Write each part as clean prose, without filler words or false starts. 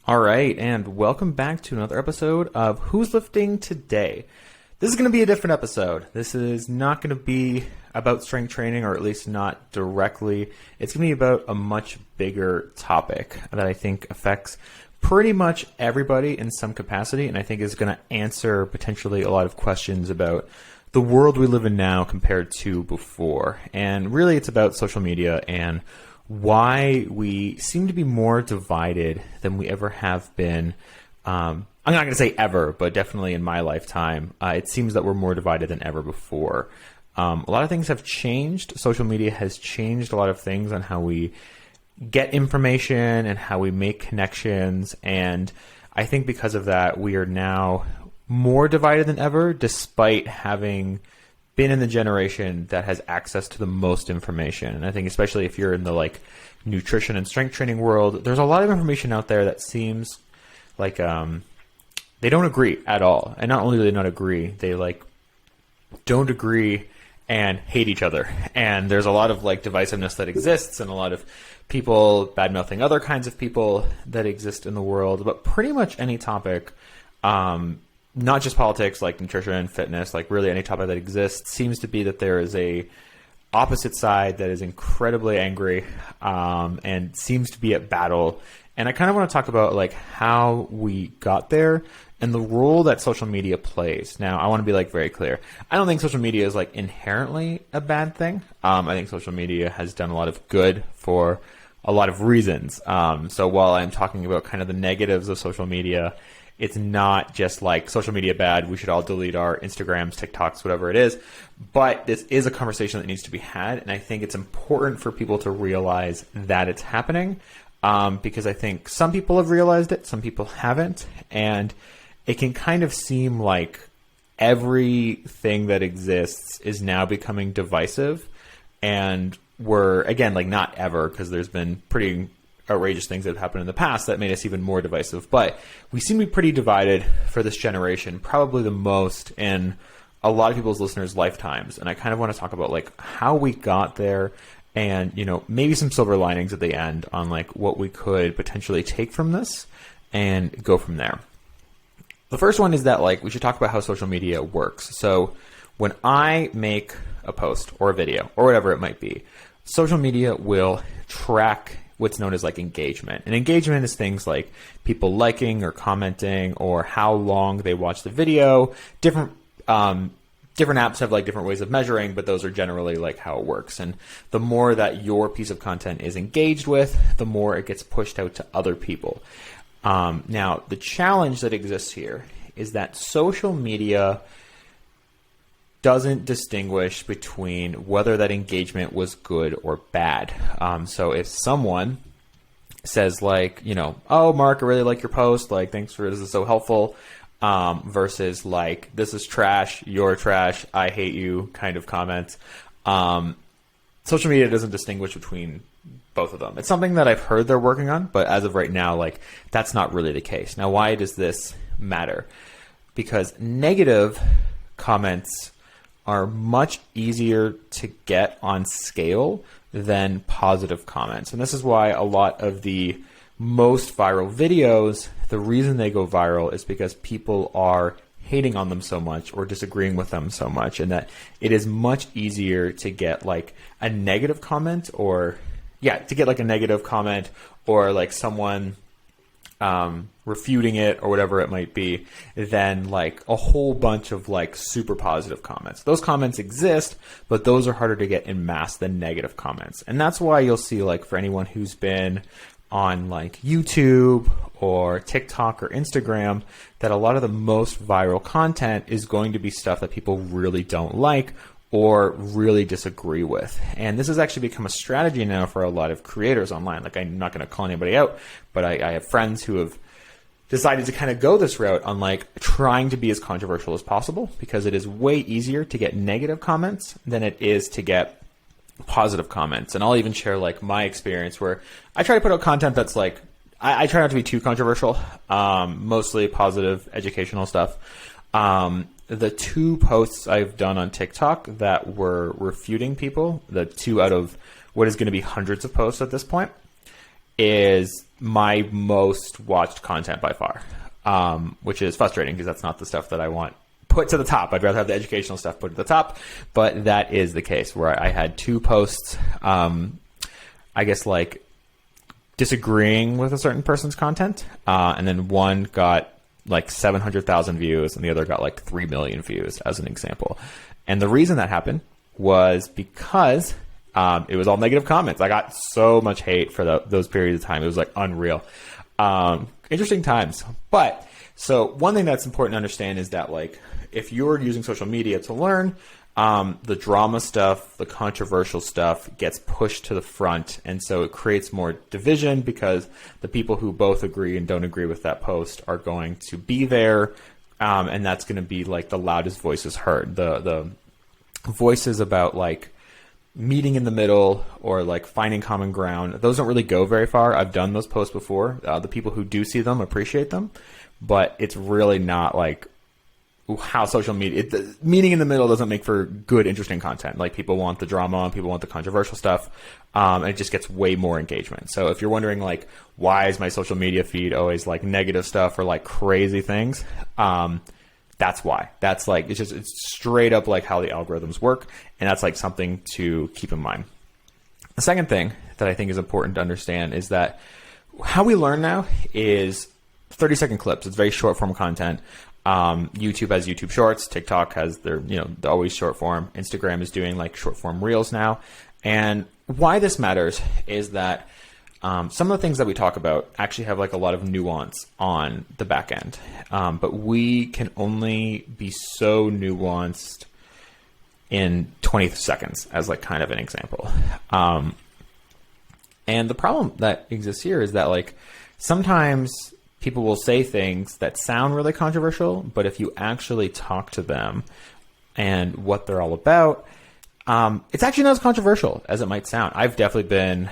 All right, and welcome back to another episode of Who's Lifting Today. This is going to be a different episode. This is not going to be about strength training, or at least not directly. It's going to be about a much bigger topic that I think affects pretty much everybody in some capacity, and I think is going to answer potentially a lot of questions about the world we live in now compared to before. And really, it's about social media and why we seem to be more divided than we ever have been. I'm not going to say ever, but definitely in my lifetime, it seems that we're more divided than ever before. A lot of things have changed. Social media has changed a lot of things on how we get information and how we make connections. And I think because of that, we are now more divided than ever, despite having been in the generation that has access to the most information. And I think especially if you're in the nutrition and strength training world, there's a lot of information out there that seems like they don't agree at all. And not only do they not agree, they don't agree and hate each other. And there's a lot of divisiveness that exists, and a lot of people bad-mouthing other kinds of people that exist in the world. But pretty much any topic, not just politics, like nutrition, fitness, really any topic that exists, seems to be that there is a opposite side that is incredibly angry and seems to be at battle. And I kind of want to talk about how we got there and the role that social media plays. Now, I want to be very clear. I don't think social media is inherently a bad thing. I think social media has done a lot of good for a lot of reasons. So while I'm talking about kind of the negatives of social media, it's not just social media bad, we should all delete our Instagrams, TikToks, whatever it is. But this is a conversation that needs to be had. And I think it's important for people to realize that it's happening. Because I think some people have realized it, some people haven't. And it can kind of seem like everything that exists is now becoming divisive. And we're, again, not ever, because there's been pretty outrageous things that have happened in the past that made us even more divisive. But we seem to be pretty divided for this generation, probably the most in a lot of people's listeners' lifetimes. And I kind of want to talk about how we got there and, maybe some silver linings at the end on what we could potentially take from this and go from there. The first one is that we should talk about how social media works. So when I make a post or a video or whatever it might be, social media will track what's known as engagement. And engagement is things like people liking or commenting or how long they watch the video. Different apps have different ways of measuring, but those are generally how it works. And the more that your piece of content is engaged with, the more it gets pushed out to other people. Now, the challenge that exists here is that social media doesn't distinguish between whether that engagement was good or bad. So if someone says oh, Mark, I really like your post, thanks for this is so helpful, versus this is trash, you're trash, I hate you kind of comments. Social media doesn't distinguish between both of them. It's something that I've heard they're working on, but as of right now, that's not really the case. Now, why does this matter? Because negative comments are much easier to get on scale than positive comments. And this is why a lot of the most viral videos, the reason they go viral is because people are hating on them so much or disagreeing with them so much, and that it is much easier to get a negative comment or a negative comment or someone refuting it or whatever it might be than a whole bunch of super positive comments. Those comments exist, but those are harder to get en masse than negative comments. And that's why you'll see for anyone who's been on YouTube or TikTok or Instagram, that a lot of the most viral content is going to be stuff that people really don't like or really disagree with. And this has actually become a strategy now for a lot of creators online. I'm not going to call anybody out, but I have friends who have decided to kind of go this route on trying to be as controversial as possible, because it is way easier to get negative comments than it is to get positive comments. And I'll even share my experience where I try to put out content that's I try not to be too controversial, mostly positive educational stuff. The two posts I've done on TikTok that were refuting people, the two out of what is going to be hundreds of posts at this point, is my most watched content by far, which is frustrating because that's not the stuff that I want put to the top. I'd rather have the educational stuff put at the top, but that is the case where I had 2 posts, I guess like disagreeing with a certain person's content, and then one got like 700,000 views and the other got like 3 million views as an example. And the reason that happened was because it was all negative comments. I got so much hate for those periods of time. It was like unreal. Interesting times. But so one thing that's important to understand is that like if you're using social media to learn, the drama stuff, the controversial stuff gets pushed to the front. And so it creates more division because the people who both agree and don't agree with that post are going to be there. And that's going to be like the loudest voices heard. The voices about like meeting in the middle or like finding common ground, those don't really go very far. I've done those posts before. The people who do see them appreciate them, but it's really not like how social media, meeting in the middle doesn't make for good, interesting content. Like people want the drama and people want the controversial stuff. And it just gets way more engagement. So if you're wondering like, why is my social media feed always like negative stuff or like crazy things? That's why. That's like, it's straight up like how the algorithms work. And that's like something to keep in mind. The second thing that I think is important to understand is that how we learn now is 30-second clips. It's very short form content. YouTube has YouTube Shorts. TikTok has their, they're always short form. Instagram is doing like short form reels now. And why this matters is that some of the things that we talk about actually have like a lot of nuance on the back end. But we can only be so nuanced in 20 seconds as like kind of an example. And the problem that exists here is that like sometimes people will say things that sound really controversial, but if you actually talk to them and what they're all about, it's actually not as controversial as it might sound. I've definitely been,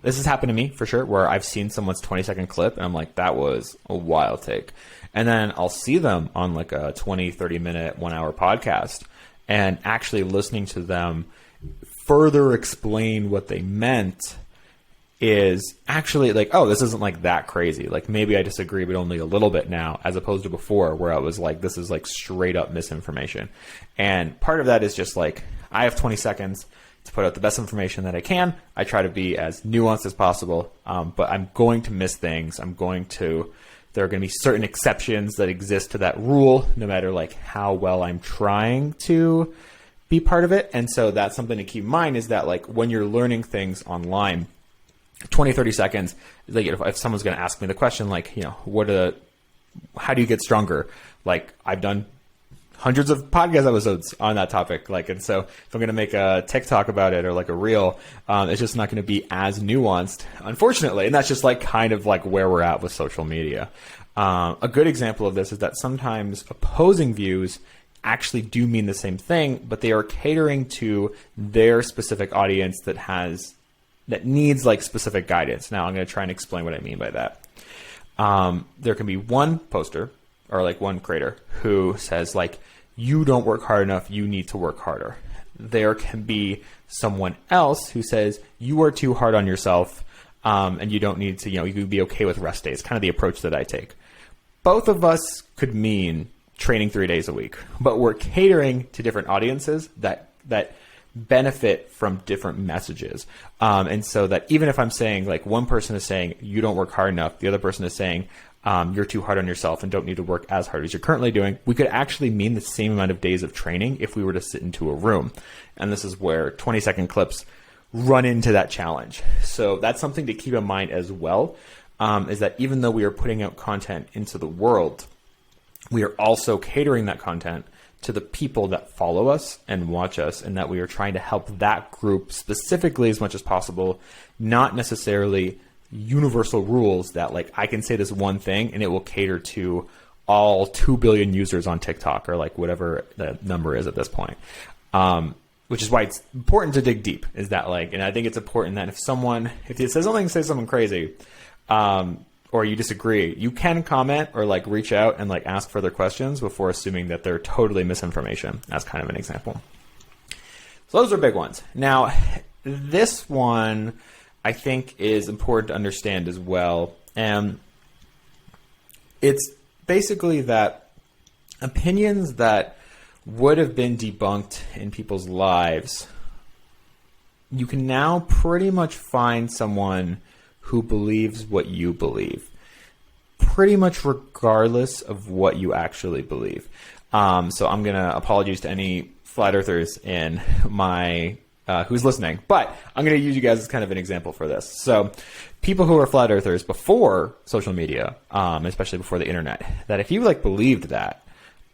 this has happened to me for sure, where I've seen someone's 20-second clip and I'm like, that was a wild take. And then I'll see them on like a 20, 30-minute, 1-hour podcast and actually listening to them further explain what they meant is actually like, oh, this isn't like that crazy. Like maybe I disagree, but only a little bit now, as opposed to before where I was like, this is like straight up misinformation. And part of that is just like, I have 20 seconds to put out the best information that I can. I try to be as nuanced as possible, but I'm going to miss things. There are going to be certain exceptions that exist to that rule, no matter like how well I'm trying to be part of it. And so that's something to keep in mind is that like when you're learning things online, 20, 30 seconds, like if someone's going to ask me the question, like, how do you get stronger? Like I've done hundreds of podcast episodes on that topic. Like, and so if I'm going to make a TikTok about it or like a reel, it's just not going to be as nuanced, unfortunately. And that's just like kind of like where we're at with social media. A good example of this is that sometimes opposing views actually do mean the same thing, but they are catering to their specific audience that needs like specific guidance. Now I'm going to try and explain what I mean by that. There can be one poster or like one creator who says like, you don't work hard enough, you need to work harder. There can be someone else who says you are too hard on yourself, and you don't need to, you can be okay with rest days, kind of the approach that I take. Both of us could mean training 3 days a week, but we're catering to different audiences that benefit from different messages. And so that even if I'm saying like one person is saying you don't work hard enough, the other person is saying you're too hard on yourself and don't need to work as hard as you're currently doing, we could actually mean the same amount of days of training if we were to sit into a room. And this is where 20-second clips run into that challenge. So that's something to keep in mind as well, is that even though we are putting out content into the world, we are also catering that content to the people that follow us and watch us, and that we are trying to help that group specifically as much as possible, not necessarily universal rules that like I can say this one thing and it will cater to all 2 billion users on TikTok or like whatever the number is at this point. Which is why it's important to dig deep, is that like, and I think it's important that if it says something, say something crazy, or you disagree, you can comment or like reach out and like ask further questions before assuming that they're totally misinformation, as kind of an example. So those are big ones. Now, this one, I think is important to understand as well. And it's basically that opinions that would have been debunked in people's lives, you can now pretty much find someone who believes what you believe, pretty much regardless of what you actually believe. So I'm going to apologize to any flat earthers in my who's listening, but I'm going to use you guys as kind of an example for this. So people who are flat earthers before social media, especially before the internet, that if you like believed that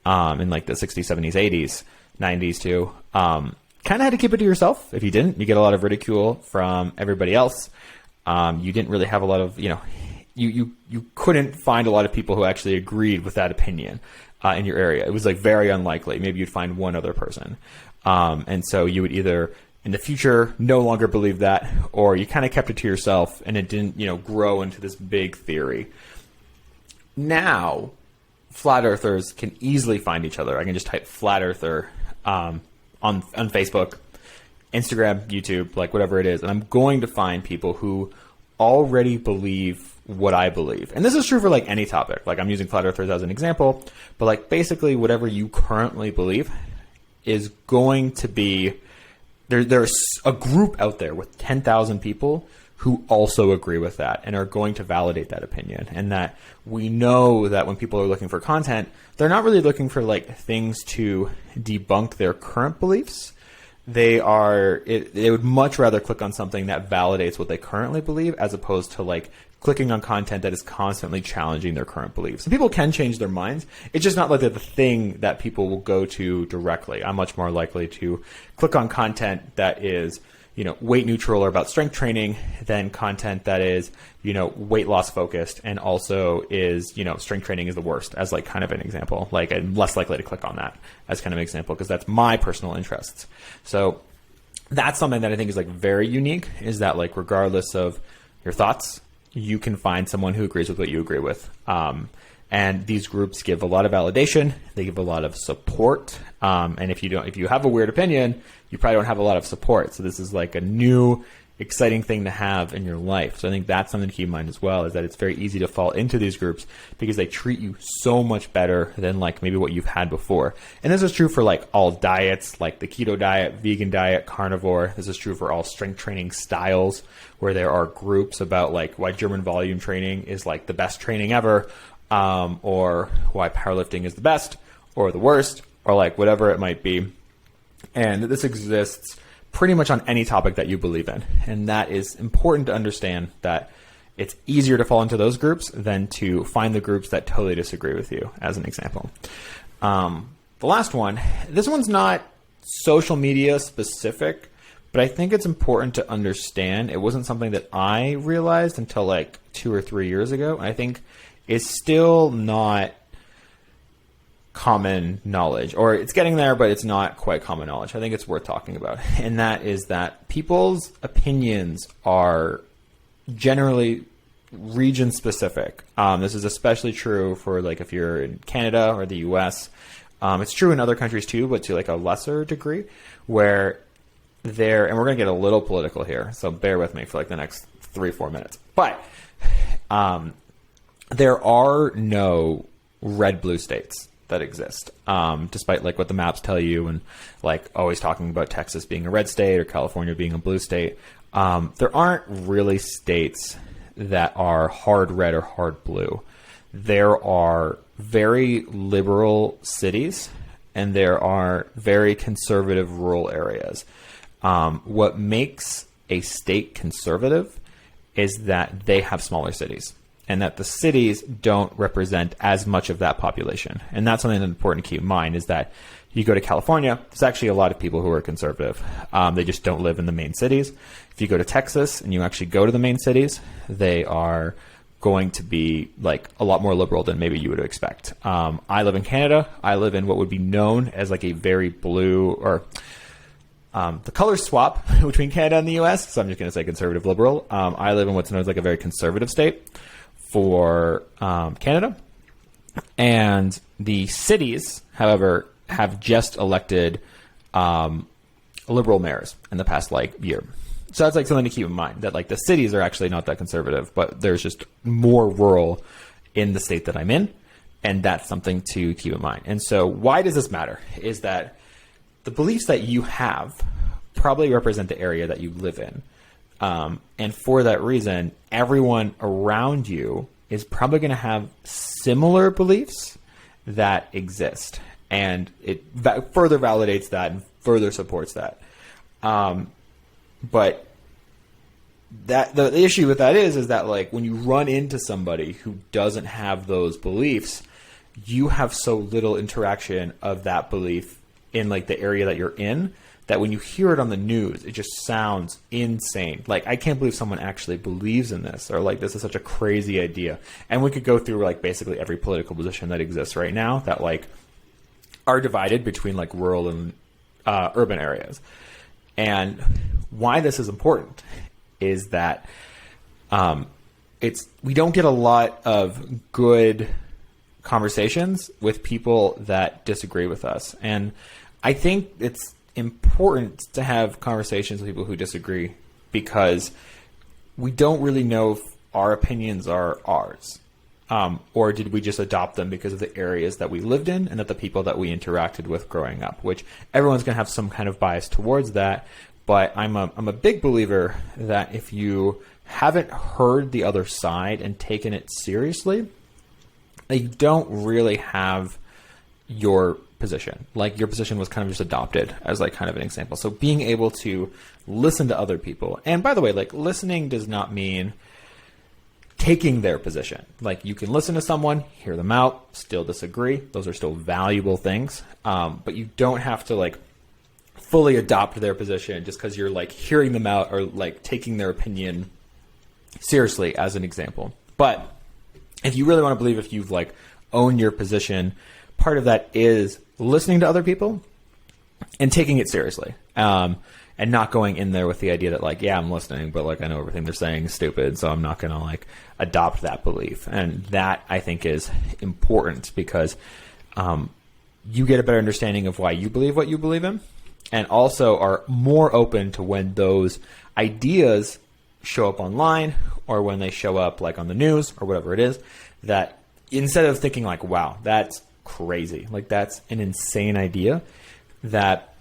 in like the 60s, 70s, 80s, 90s too, kind of had to keep it to yourself. If you didn't, you get a lot of ridicule from everybody else. You didn't really have a lot of, you couldn't find a lot of people who actually agreed with that opinion in your area. It was like very unlikely. Maybe you'd find one other person. And so you would either in the future no longer believe that, or you kind of kept it to yourself and it didn't, grow into this big theory. Now, flat earthers can easily find each other. I can just type flat earther on Facebook, Instagram, YouTube, like whatever it is. And I'm going to find people who already believe what I believe. And this is true for like any topic. Like I'm using flat earthers as an example, but like basically whatever you currently believe is going to be, there's a group out there with 10,000 people who also agree with that and are going to validate that opinion. And that we know that when people are looking for content, they're not really looking for like things to debunk their current beliefs. They would much rather click on something that validates what they currently believe as opposed to like clicking on content that is constantly challenging their current beliefs. And people can change their minds. It's just not like the thing that people will go to directly. I'm much more likely to click on content that is, weight neutral or about strength training than content that is, weight loss focused and also is, strength training is the worst as like kind of an example. Like I'm less likely to click on that as kind of an example because that's my personal interests. So that's something that I think is like very unique, is that like regardless of your thoughts, you can find someone who agrees with what you agree with. And these groups give a lot of validation. They give a lot of support. And if you have a weird opinion, you probably don't have a lot of support. So this is like a new, exciting thing to have in your life. So I think that's something to keep in mind as well, is that it's very easy to fall into these groups because they treat you so much better than like maybe what you've had before. And this is true for like all diets, like the keto diet, vegan diet, carnivore. This is true for all strength training styles, where there are groups about like why German volume training is like the best training ever, or why powerlifting is the best or the worst, or like whatever it might be. And this exists pretty much on any topic that you believe in. And that is important to understand, that it's easier to fall into those groups than to find the groups that totally disagree with you, as an example. The last one, this one's not social media specific, but I think it's important to understand. It wasn't something that I realized until like 2 or 3 years ago. I think it's still not common knowledge, or it's getting there, but it's not quite common knowledge. I think it's worth talking about. And that is that people's opinions are generally region specific. This is especially true for like if you're in Canada or the US. It's true in other countries too, but to like a lesser degree, where and we're going to get a little political here, so bear with me for like the next 3-4 minutes. But there are no red-blue states that exist, despite like what the maps tell you, and like always talking about Texas being a red state or California being a blue state. There aren't really states that are hard red or hard blue. There are very liberal cities and there are very conservative rural areas. What makes a state conservative is that they have smaller cities, and that the cities don't represent as much of that population. And that's something that's important to keep in mind, is that you go to California, there's actually a lot of people who are conservative. They just don't live in the main cities. If you go to Texas and you actually go to the main cities, they are going to be like a lot more liberal than maybe you would expect. I live in Canada. I live in what would be known as like a very blue, or the colors swap between Canada and the US. So I'm just going to say conservative liberal. I live in what's known as like a very conservative state for Canada. And the cities, however, have just elected liberal mayors in the past like year. So that's like something to keep in mind, that like the cities are actually not that conservative, but there's just more rural in the state that I'm in. And that's something to keep in mind. And so why does this matter? Is that the beliefs that you have probably represent the area that you live in. And for that reason, everyone around you is probably going to have similar beliefs that exist. And it further validates that and further supports that. But that the issue with that is that like when you run into somebody who doesn't have those beliefs, you have so little interaction of that belief in like the area that you're in, that when you hear it on the news, it just sounds insane. Like, I can't believe someone actually believes in this, or like, this is such a crazy idea. And we could go through like basically every political position that exists right now that like are divided between like rural and urban areas. And why this is important is that we don't get a lot of good conversations with people that disagree with us. And I think it's important to have conversations with people who disagree, because we don't really know if our opinions are ours. Or did we just adopt them because of the areas that we lived in and that the people that we interacted with growing up, which everyone's going to have some kind of bias towards that. But I'm a big believer that if you haven't heard the other side and taken it seriously, you don't really have your position. Like, your position was kind of just adopted as like kind of an example. So being able to listen to other people, and by the way, like, listening does not mean taking their position. Like, you can listen to someone, hear them out, still disagree. Those are still valuable things. But you don't have to like fully adopt their position just because you're like hearing them out or like taking their opinion seriously, as an example. But if you really want to believe, if you've like owned your position, part of that is listening to other people and taking it seriously. And not going in there with the idea that like, yeah, I'm listening, but like I know everything they're saying is stupid, so I'm not going to like adopt that belief. And that, I think, is important, because you get a better understanding of why you believe what you believe in, and also are more open to when those ideas show up online or when they show up like on the news or whatever it is, that instead of thinking like, wow, that's crazy, like that's an insane idea, that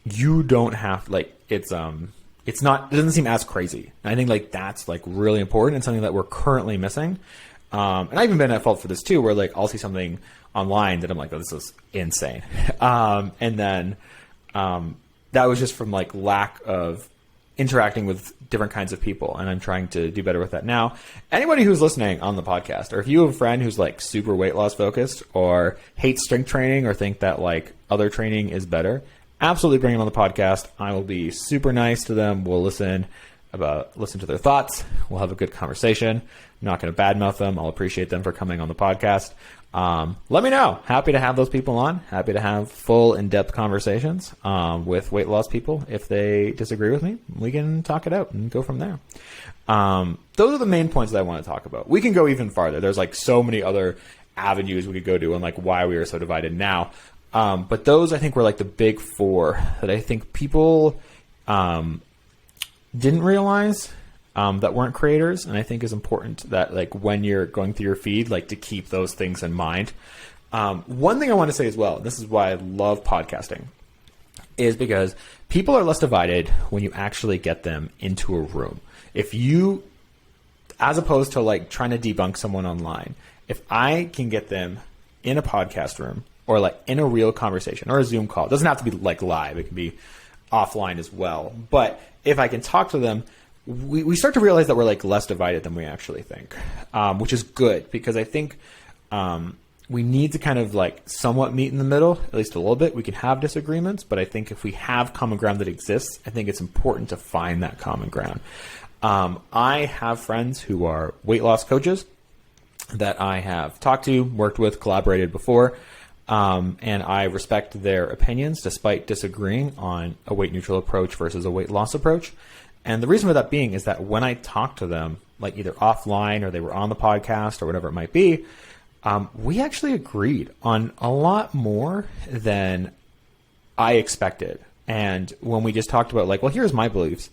you don't have like, it doesn't seem as crazy. And I think like that's like really important and something that we're currently missing. And I've even been at fault for this too, where like I'll see something online that I'm like, oh, this is insane. And then that was just from like lack of interacting with different kinds of people. And I'm trying to do better with that now. Anybody who's listening on the podcast, or if you have a friend who's like super weight loss focused or hates strength training or think that like other training is better, absolutely bring them on the podcast. I will be super nice to them. We'll listen to their thoughts. We'll have a good conversation. I'm not going to badmouth them. I'll appreciate them for coming on the podcast. Let me know. Happy to have those people on. Happy to have full in-depth conversations with weight loss people. If they disagree with me, we can talk it out and go from there. Those are the main points that I want to talk about. We can go even farther. There's like so many other avenues we could go to and like why we are so divided now. But those, I think, were like the big four that I think people didn't realize that weren't creators, and I think is important that like when you're going through your feed, like to keep those things in mind. One thing I want to say as well, and this is why I love podcasting, is because people are less divided when you actually get them into a room. If you, as opposed to like trying to debunk someone online, if I can get them in a podcast room, or like in a real conversation or a Zoom call. It doesn't have to be like live. It can be offline as well. But if I can talk to them, we start to realize that we're like less divided than we actually think, which is good, because I think we need to kind of like somewhat meet in the middle, at least a little bit. We can have disagreements, but I think if we have common ground that exists, I think it's important to find that common ground. I have friends who are weight loss coaches that I have talked to, worked with, collaborated before. And I respect their opinions despite disagreeing on a weight neutral approach versus a weight loss approach. And the reason for that being is that when I talk to them, like either offline or they were on the podcast or whatever it might be, we actually agreed on a lot more than I expected. And when we just talked about like, well, here's my beliefs,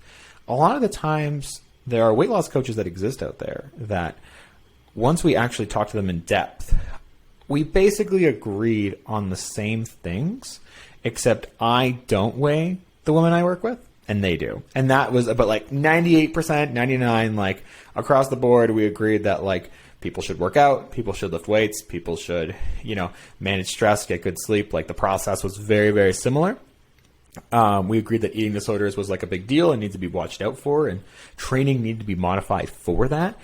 a lot of the times there are weight loss coaches that exist out there that once we actually talk to them in depth, we basically agreed on the same things, except I don't weigh the women I work with and they do. And that was about like 98%, 99%, like across the board, we agreed that like people should work out, people should lift weights, people should, manage stress, get good sleep. Like the process was very, very similar. We agreed that eating disorders was like a big deal and needs to be watched out for, and training needed to be modified for that.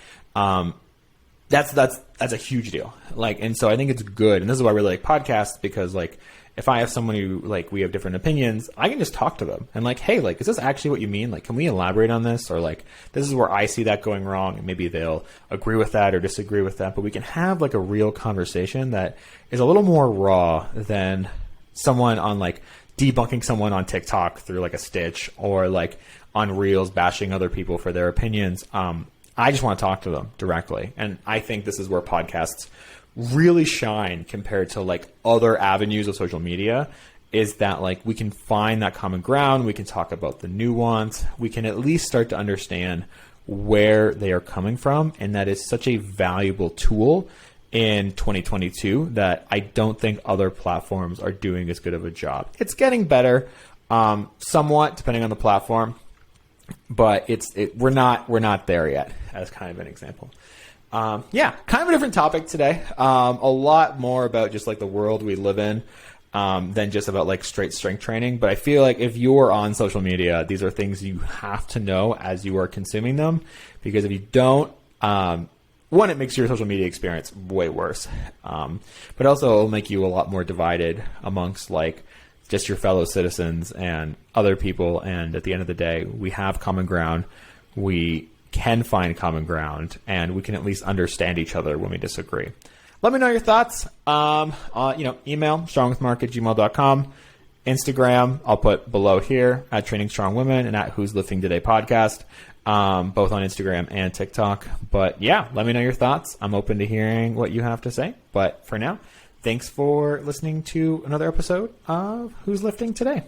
That's a huge deal. Like, and so I think it's good. And this is why I really like podcasts, because like, if I have someone who like, we have different opinions, I can just talk to them and like, hey, like, is this actually what you mean? Like, can we elaborate on this? Or like, this is where I see that going wrong, and maybe they'll agree with that or disagree with that, but we can have like a real conversation that is a little more raw than someone on like debunking someone on TikTok through like a Stitch, or like on Reels bashing other people for their opinions. I just want to talk to them directly. And I think this is where podcasts really shine compared to like other avenues of social media, is that like we can find that common ground. We can talk about the nuance. We can at least start to understand where they are coming from. And that is such a valuable tool in 2022 that I don't think other platforms are doing as good of a job. It's getting better, somewhat depending on the platform, but we're not there yet, as kind of an example. Kind of a different topic today. A lot more about just like the world we live in, than just about like straight strength training. But I feel like if you're on social media, these are things you have to know as you are consuming them, because if you don't, one, it makes your social media experience way worse. But also it'll make you a lot more divided amongst like just your fellow citizens and other people. And at the end of the day, we have common ground. We can find common ground, and we can at least understand each other when we disagree. Let me know your thoughts. Email strongwithmark@gmail.com. Instagram, I'll put below here, at Training Strong Women and at Who's Lifting Today podcast, both on Instagram and TikTok. But yeah, let me know your thoughts. I'm open to hearing what you have to say. But for now, thanks for listening to another episode of Who's Lifting Today.